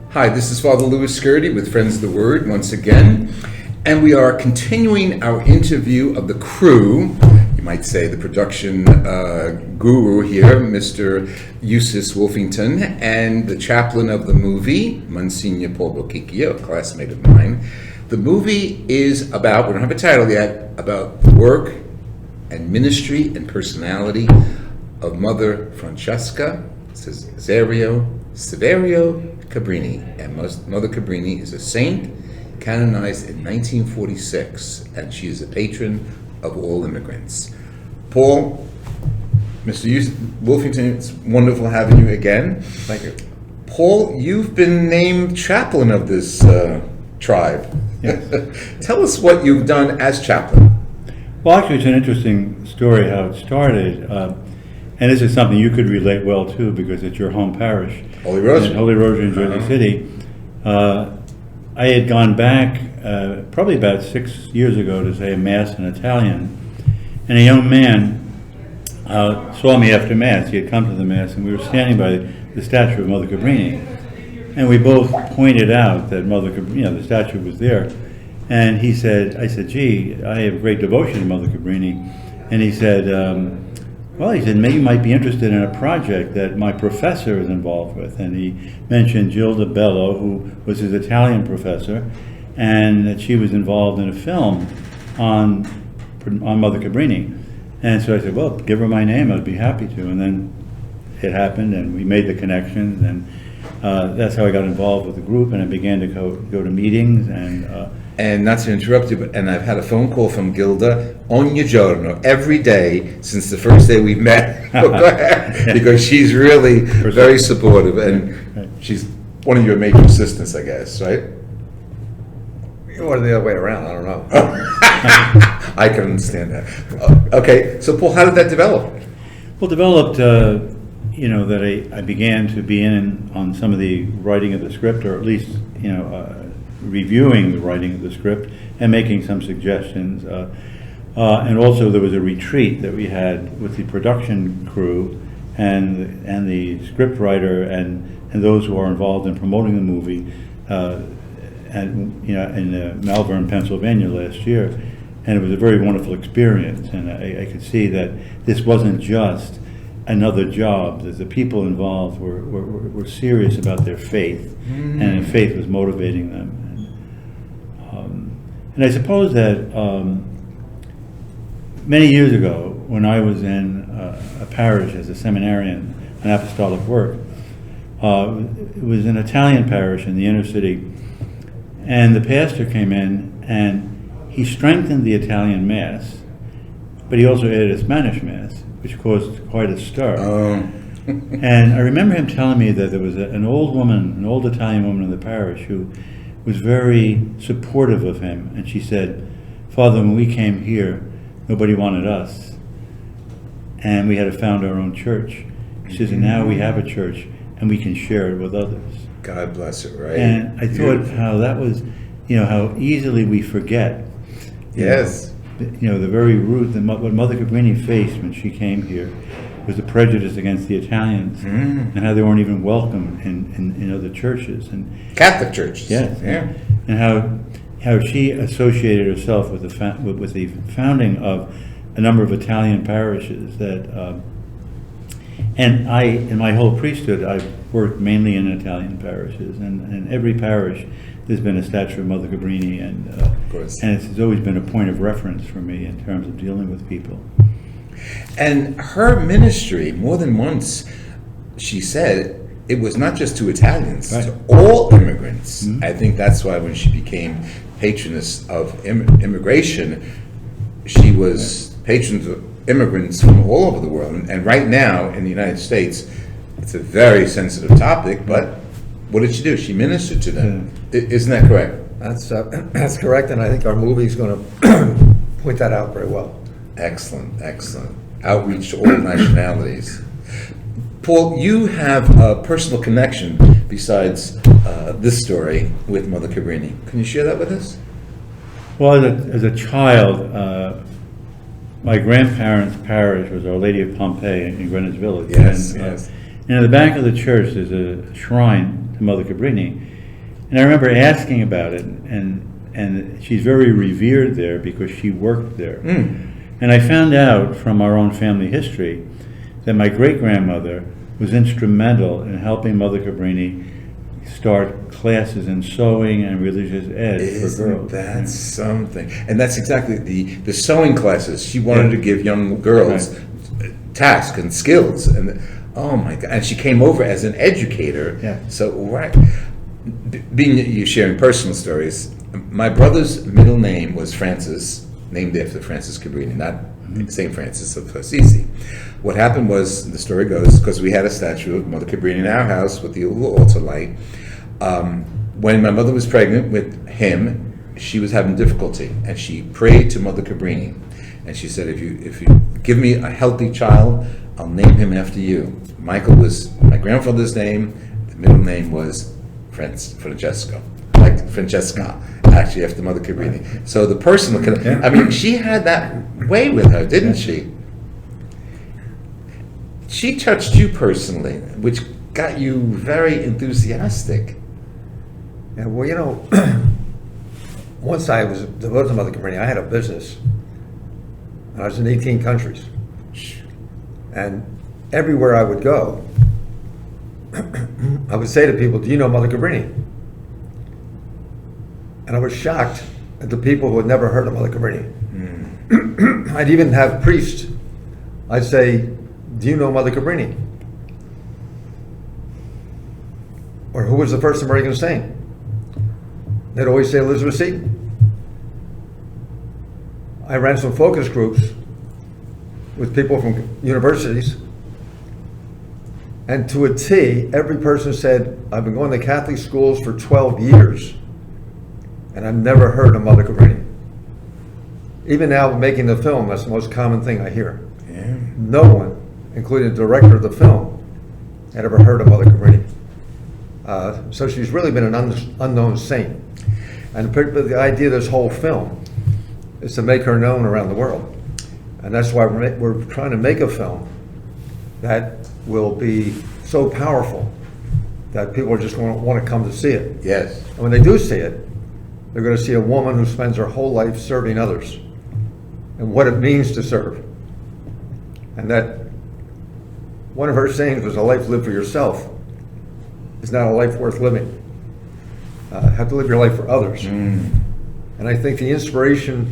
Hi, this is Father Louis Scurti with Friends of the Word once again, and we are continuing our interview of the crew, you might say the production guru here, Mr. Eustace Wolfington, and the chaplain of the movie, Monsignor Paul Bochicchio, a classmate of mine. The movie is about, we don't have a title yet, about the work and ministry and personality of Mother Francesca Cesario Saverio Cabrini, and Mother Cabrini is a saint canonized in 1946, and she is a patron of all immigrants. Paul, Mr. Wolfington, it's wonderful having you again. Thank you. Paul, you've been named chaplain of this tribe. Yes. Tell us what you've done as chaplain. Well, actually, it's an interesting story how it started. And this is something you could relate well to because it's your home parish. Holy Rosary. Holy Rosary in Jersey City. I had gone back probably about 6 years ago to say a Mass in Italian. And a young man saw me after Mass. He had come to the Mass, and we were standing by the statue of Mother Cabrini. And we both pointed out that Mother Cabrini, the statue was there. And he said, I said, gee, I have great devotion to Mother Cabrini. And he said, well, he said, maybe you might be interested in a project that my professor is involved with. And he mentioned Gilda Bello, who was his Italian professor, and that she was involved in a film on Mother Cabrini. And so I said, well, give her my name, I'd be happy to. And then it happened, and we made the connections, and that's how I got involved with the group, and I began to go to meetings. And not to interrupt you, and I've had a phone call from Gilda ogni giorno, every day since the first day we met. Go ahead, because she's really very supportive, and she's one of your major assistants, I guess, right? Or the other way around, I don't know. I can understand that. Okay, so Paul, how did that develop? Well, developed, that I began to be in on some of the writing of the script, or at least, reviewing the writing of the script and making some suggestions. And also there was a retreat that we had with the production crew and the script writer and those who are involved in promoting the movie in Malvern, Pennsylvania last year. And it was a very wonderful experience. And I could see that this wasn't just another job, that the people involved were serious about their faith, and faith was motivating them. And I suppose that many years ago, when I was in a parish as a seminarian on apostolic work, it was an Italian parish in the inner city, and the pastor came in and he strengthened the Italian Mass, but he also added a Spanish Mass, which caused quite a stir. And I remember him telling me that there was an old Italian woman in the parish who was very supportive of him, and she said, Father, when we came here, nobody wanted us, and we had to found our own church. She says, and now we have a church, and we can share it with others. God bless it, right? And I thought how that was, how easily we forget. Yes. The very root, what Mother Cabrini faced when she came here was the prejudice against the Italians, and how they weren't even welcome in other churches, and Catholic churches. Yes, yeah. And how she associated herself with the founding of a number of Italian parishes that, and in my whole priesthood, I've worked mainly in Italian parishes, and in every parish there's been a statue of Mother Cabrini, and it's always been a point of reference for me in terms of dealing with people. And her ministry, more than once, she said, it was not just to Italians, right, to all immigrants. I think that's why when she became patroness of immigration, she was patron of immigrants from all over the world. And right now in the United States, it's a very sensitive topic, but what did she do? She ministered to them. Isn't that correct? That's correct, and I think our movie is going to point that out very well. Excellent, excellent. Outreach to all nationalities. Paul, you have a personal connection besides this story with Mother Cabrini. Can you share that with us? Well, as a child, my grandparents' parish was Our Lady of Pompeii in Greenwich Village. Yes, and, yes. And in the back of the church, there's a shrine to Mother Cabrini. And I remember asking about it, and she's very revered there because she worked there. And I found out from our own family history that my great-grandmother was instrumental in helping Mother Cabrini start classes in sewing and religious ed for girls. That's something. And that's exactly the sewing classes. She wanted to give young girls tasks and skills. And oh my God. And she came over as an educator. Yeah. So, right. Being you sharing personal stories, my brother's middle name was Francis, named after Francis Cabrini, not St. Francis of Assisi. What happened was, the story goes, because we had a statue of Mother Cabrini in our house with the little altar light. When my mother was pregnant with him, she was having difficulty, and she prayed to Mother Cabrini, and she said, "If you give me a healthy child, I'll name him after you." Michael was my grandfather's name. The middle name was Francesco, like Francesca, actually after Mother Cabrini. So the personal, I mean, she had that way with her, didn't she? She touched you personally, which got you very enthusiastic. Yeah, well, you know, once I was devoted to Mother Cabrini, I had a business. And I was in 18 countries. And everywhere I would go, I would say to people, "Do you know Mother Cabrini?" And I was shocked at the people who had never heard of Mother Cabrini. I'd even have priests. I'd say, "Do you know Mother Cabrini?" Or who was the first American saint? They'd always say Elizabeth Seton. I ran some focus groups with people from universities, and to a T, every person said, "I've been going to Catholic schools for 12 years, and I've never heard of Mother Cabrini." Even now, making the film, that's the most common thing I hear. Yeah. No one, including the director of the film, had ever heard of Mother Cabrini. So she's really been an unknown saint. And the idea of this whole film is to make her known around the world. And that's why we're trying to make a film that will be so powerful that people are just going to want to come to see it. Yes. And when they do see it, they're going to see a woman who spends her whole life serving others and what it means to serve. And that one of her sayings was, "A life lived for yourself is not a life worth living. Have to live your life for others." And I think the inspiration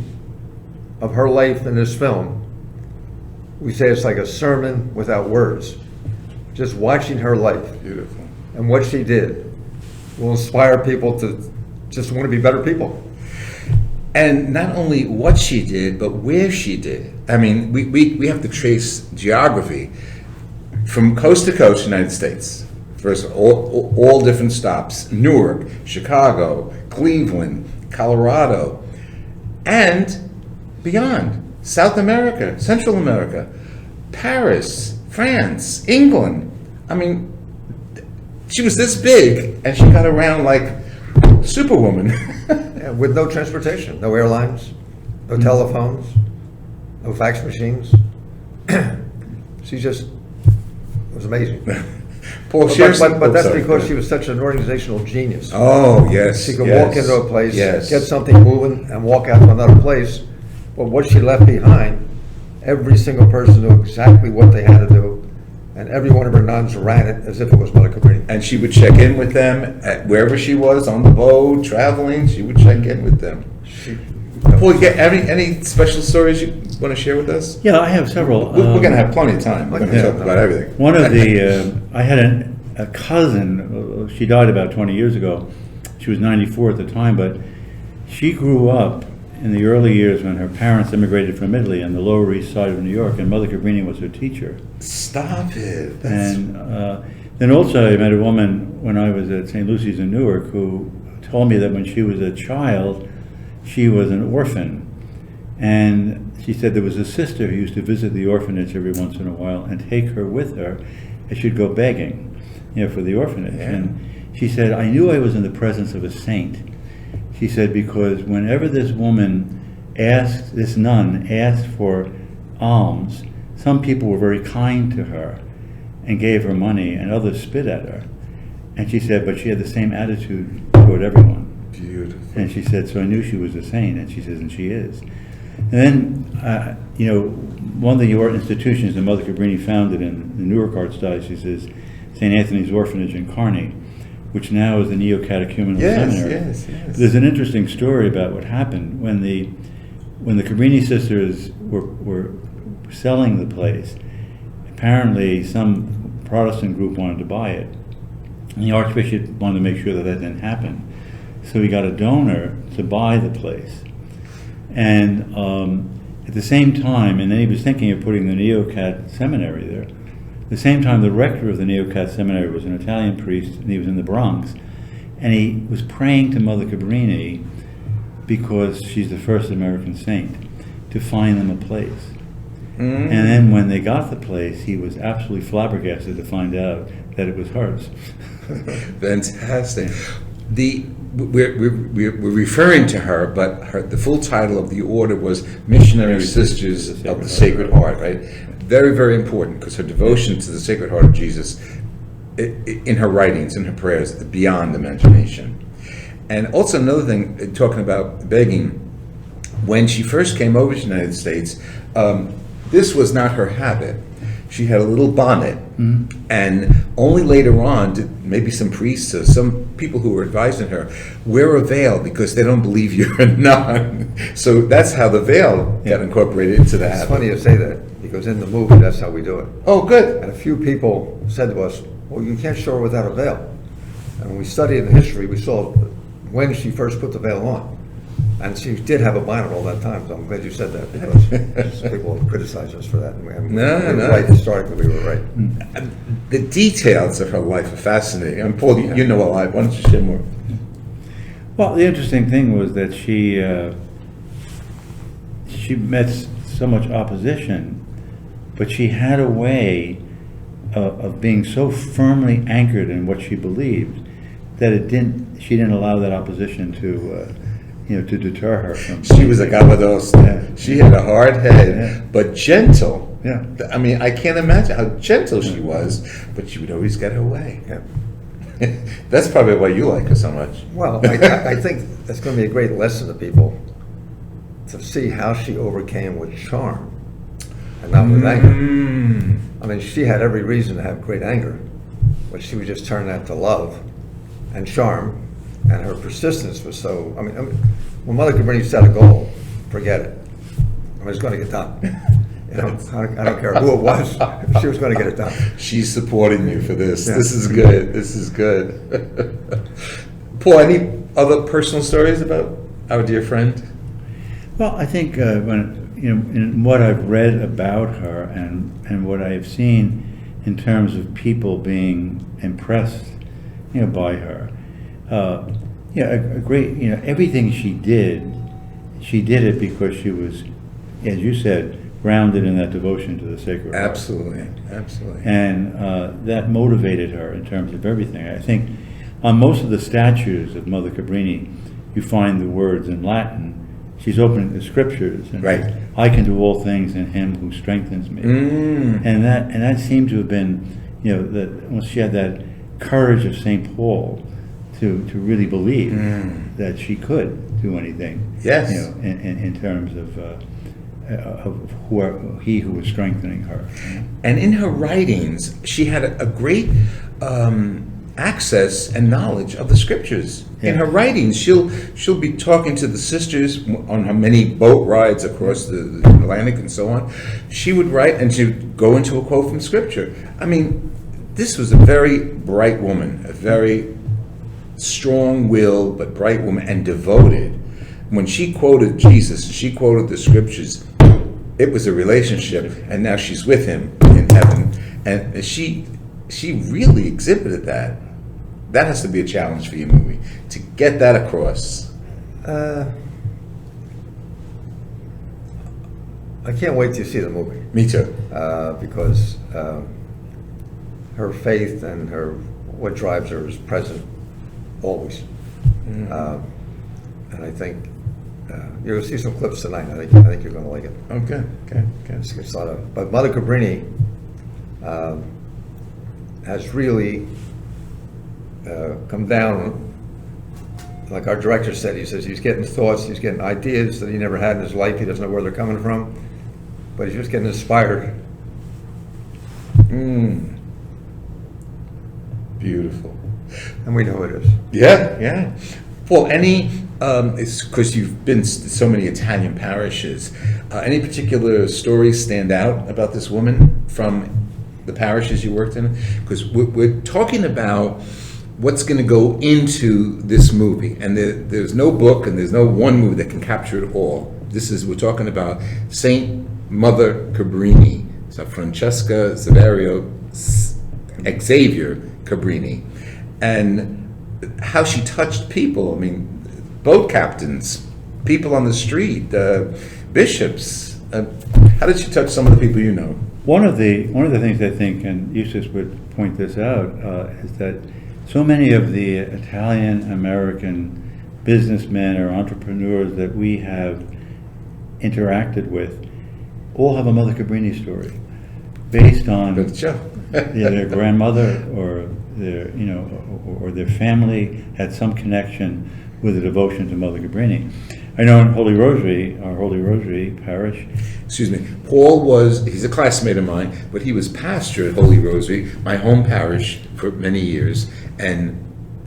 of her life in this film, we say it's like a sermon without words. Just watching her life Beautiful. and what she did will inspire people to just want to be better people. And not only what she did, but where she did. I mean, we have to trace geography from coast to coast, United States. First, all different stops: Newark, Chicago, Cleveland, Colorado, and beyond. South America, Central America, Paris, France, England. I mean, she was this big, and she got around like Superwoman. Yeah, with no transportation, no airlines, no telephones, no fax machines. She just was amazing. Paul, But that's because she was such an organizational genius. Oh, yes. She could yes, walk into a place, yes. get something moving, and walk out to another place. But what she left behind, every single person knew exactly what they had to do, and every one of her nuns ran it as if it was Mother Cabrini. And she would check in with them at wherever she was, on the boat, traveling. She would check in with them. Paul, you get any special stories you want to share with us? Yeah, I have several. We're going to have plenty of time. We're going to talk about everything. One of the, I had a cousin, she died about 20 years ago. She was 94 at the time, but she grew up in the early years when her parents immigrated from Italy on the Lower East Side of New York, and Mother Cabrini was her teacher. Stop it. And then also I met a woman when I was at St. Lucy's in Newark who told me that when she was a child, she was an orphan. And she said there was a sister who used to visit the orphanage every once in a while and take her with her, and she'd go begging, for the orphanage. Yeah. And She said, I knew I was in the presence of a saint. She said, because whenever this nun asked for alms, some people were very kind to her and gave her money, and others spit at her. And she said, but she had the same attitude toward everyone. Beautiful. And she said, so I knew she was a saint, and she says, and she is. And then, you know, one of the institutions that Mother Cabrini founded in the Newark Archdiocese is St. Anthony's Orphanage in Kearney, which now is the Neo-Catechumenal Seminary. Yes. There's an interesting story about what happened when the Cabrini sisters were selling the place. Apparently, some Protestant group wanted to buy it, and the Archbishop wanted to make sure that didn't happen. So he got a donor to buy the place, and at the same time, and then he was thinking of putting the Neo-Cat seminary there. At the same time, the rector of the Neo-Cat seminary was an Italian priest, and he was in the Bronx, and he was praying to Mother Cabrini, because she's the first American saint, to find them a place. And then when they got the place, he was absolutely flabbergasted to find out that it was hers. Fantastic. We're referring to her, but the full title of the order was Missionary Sisters of the Sacred Heart, right? Very, very important, because her devotion to the Sacred Heart of Jesus, in her writings, in her prayers, beyond imagination. And also another thing, talking about begging, when she first came over to the United States, this was not her habit. She had a little bonnet, and only later on did maybe some priests or some people who were advising her, wear a veil because they don't believe you're a nun. So that's how the veil got incorporated into the habit. It's funny you say that, because in the movie, that's how we do it. Oh, good. And a few people said to us, well, you can't show her without a veil. And when we studied the history, we saw when she first put the veil on. And she did have a bonnet all that time, so I'm glad you said that, because people criticize us for that. And we were right, historically we were right. The details of her life are fascinating. And Paul, you know a lot. Why don't you share more? Well, the interesting thing was that she met so much opposition, but she had a way of being so firmly anchored in what she believed that she didn't allow that opposition to deter her from. She was a galadosta. Yeah. She had a hard head, but gentle. Yeah. I mean, I can't imagine how gentle she was, but she would always get her way. Yeah. That's probably why you like her so much. Well, I think that's going to be a great lesson to people, to see how she overcame with charm and not with anger. I mean, she had every reason to have great anger, but she would just turn that to love and charm. And her persistence was so, I mean, when Mother Cabrini set a goal, forget it. I mean, it's going to get done. You know, I don't care who it was, she was going to get it done. She's supporting you for this. Yeah. This is good. This is good. Paul, any other personal stories about our dear friend? Well, I think in what I've read about her and what I've seen in terms of people being impressed, by her. A great, everything she did it because she was, as you said, grounded in that devotion to the Sacred Heart. Absolutely. And that motivated her in terms of everything. I think on most of the statues of Mother Cabrini, you find the words in Latin. She's opening the scriptures, and right. I can do all things in Him who strengthens me. And that seemed to have been, that she had that courage of St. Paul to really believe that she could do anything. Yes. In terms of He who was strengthening her. And in her writings, she had a great access and knowledge of the scriptures. Yeah. In her writings, she'll be talking to the sisters on her many boat rides across the Atlantic and so on. She would write and she would go into a quote from scripture. I mean, this was a very bright woman, a very strong-willed but bright woman, and devoted. When she quoted Jesus, she quoted the scriptures, it was a relationship, and now she's with him in heaven. And she really exhibited that. That has to be a challenge for your movie, to get that across. I can't wait to see the movie. Me too. Because her faith and what drives her is present always. And I think you'll see some clips tonight. I think you're going to like it. Okay, okay. It's a lot of, but Mother Cabrini has really come down. Like our director said, he says he's getting thoughts, he's getting ideas that he never had in his life. He doesn't know where they're coming from, but he's just getting inspired. Beautiful. And we know it is. Yeah, yeah. Well, it's because you've been to so many Italian parishes. Any particular stories stand out about this woman from the parishes you worked in? Because we're talking about what's going to go into this movie, and there's no book and there's no one movie that can capture it all. We're talking about Saint Mother Cabrini, so Francesca XAVIER Cabrini, and how she touched people. I mean, boat captains, people on the street, bishops. How did she touch some of the people you know? One of the things I think, and Eustace would point this out, is that so many of the Italian-American businessmen or entrepreneurs that we have interacted with all have a Mother Cabrini story based on their grandmother or their family had some connection with a devotion to Mother Cabrini. I know in Holy Rosary, our Holy Rosary parish. Excuse me, he's a classmate of mine, but he was pastor at Holy Rosary, my home parish, for many years, and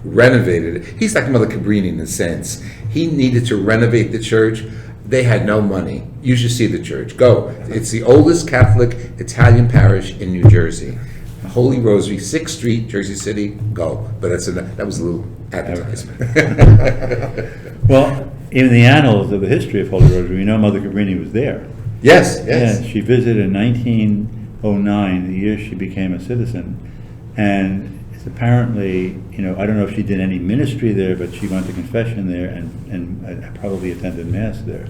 renovated it. He's like Mother Cabrini in a sense. He needed to renovate the church. They had no money. You should see the church. Go. It's the oldest Catholic Italian parish in New Jersey. Holy Rosary, 6th Street, Jersey City. Go. But that was a little advertisement. Well, in the annals of the history of Holy Rosary, we know Mother Cabrini was there. Yes. Yeah, she visited in 1909, the year she became a citizen, and it's apparently, I don't know if she did any ministry there, but she went to confession there and probably attended Mass there,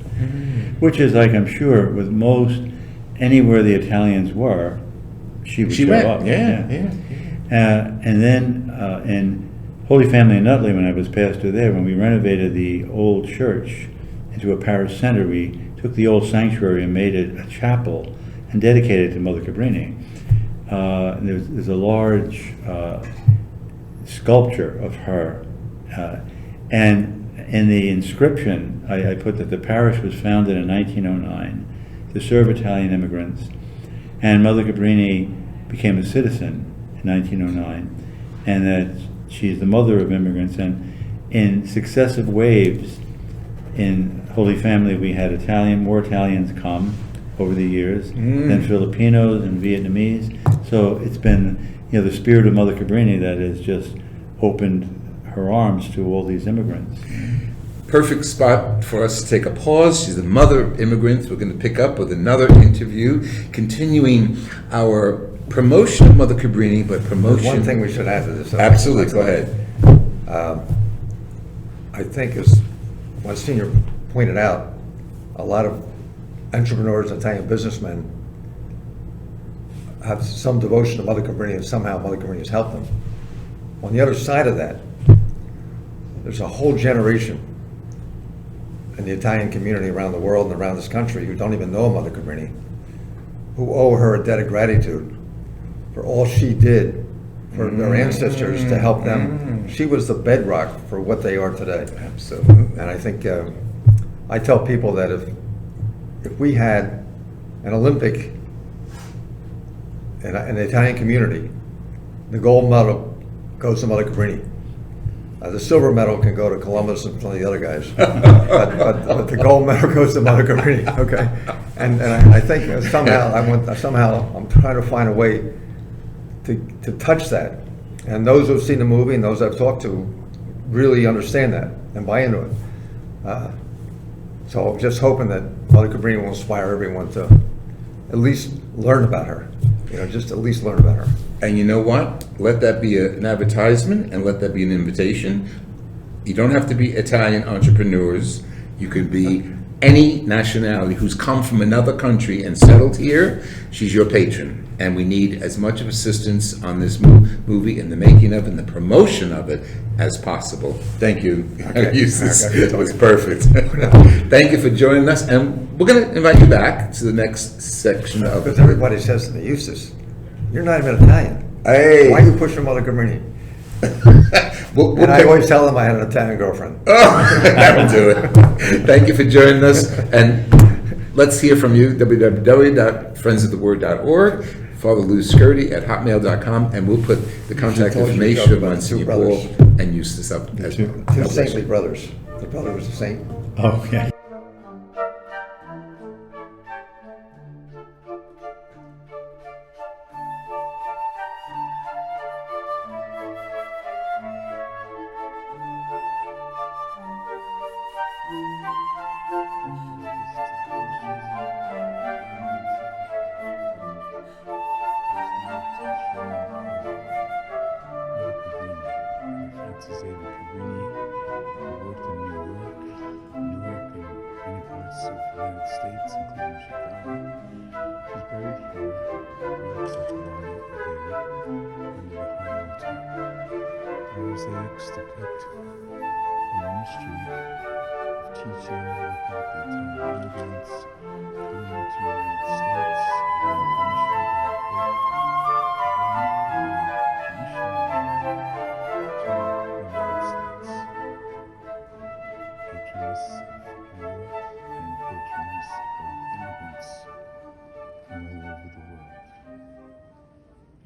which is like, I'm sure, with most, anywhere the Italians were, she would show up. Yeah. And then in Holy Family in Nutley, when I was pastor there, when we renovated the old church into a parish center, we took the old sanctuary and made it a chapel and dedicated it to Mother Cabrini. There's a large sculpture of her, and in the inscription I put that the parish was founded in 1909 to serve Italian immigrants, and Mother Cabrini became a citizen in 1909, and that she's the mother of immigrants. And in successive waves in Holy Family, we had more Italians come over the years than Filipinos and Vietnamese. So it's been, the spirit of Mother Cabrini that has just opened her arms to all these immigrants. Perfect spot for us to take a pause. She's the mother of immigrants. We're going to pick up with another interview, continuing our promotion of Mother Cabrini, but promotion... One thing we should add to this. Absolutely, go ahead. I think, as one senior pointed out, a lot of entrepreneurs, Italian businessmen, have some devotion to Mother Cabrini, and somehow Mother Cabrini has helped them. On the other side of that, there's a whole generation in the Italian community around the world and around this country who don't even know Mother Cabrini, who owe her a debt of gratitude for all she did for their ancestors to help them. She was the bedrock for what they are today. Absolutely. And I think, I tell people that if we had an Olympic in the Italian community, the gold medal goes to Mother Cabrini. The silver medal can go to Columbus and some of the other guys, but the gold medal goes to Mother Cabrini. Okay, and I think somehow I'm trying to find a way to touch that, and those who've seen the movie and those I've talked to really understand that and buy into it. So I'm just hoping that Mother Cabrini will inspire everyone to at least learn about her. Just at least learn about her. And you know what? Let that be an advertisement, and let that be an invitation. You don't have to be Italian entrepreneurs. You could be any nationality who's come from another country and settled here, she's your patron. And we need as much of assistance on this movie and the making of and the promotion of it as possible. Thank you. Eustace. That was perfect. Thank you for joining us. And we're going to invite you back to the next section of Because everybody says to me, Eustace, you're not even Italian. Hey. Why are you pushing Mother Cabrini? We'll And I always tell them I had an Italian girlfriend. Oh, that'll do it. Thank you for joining us. And let's hear from you, www.friendsoftheword.org, Father LouScurti at hotmail.com, and we'll put the contact told you information about on two St. Paul brothers. and Eustace up as well. Two God bless saintly you. brothers. The brother was a saint. Okay. XAVIER CABRINI, who worked in New York, and many parts of the United States, including Chicago. He's buried here, right outside the wall here, under the high altar. He was the ex-depict a ministry of teaching, working with the Italian immigrants,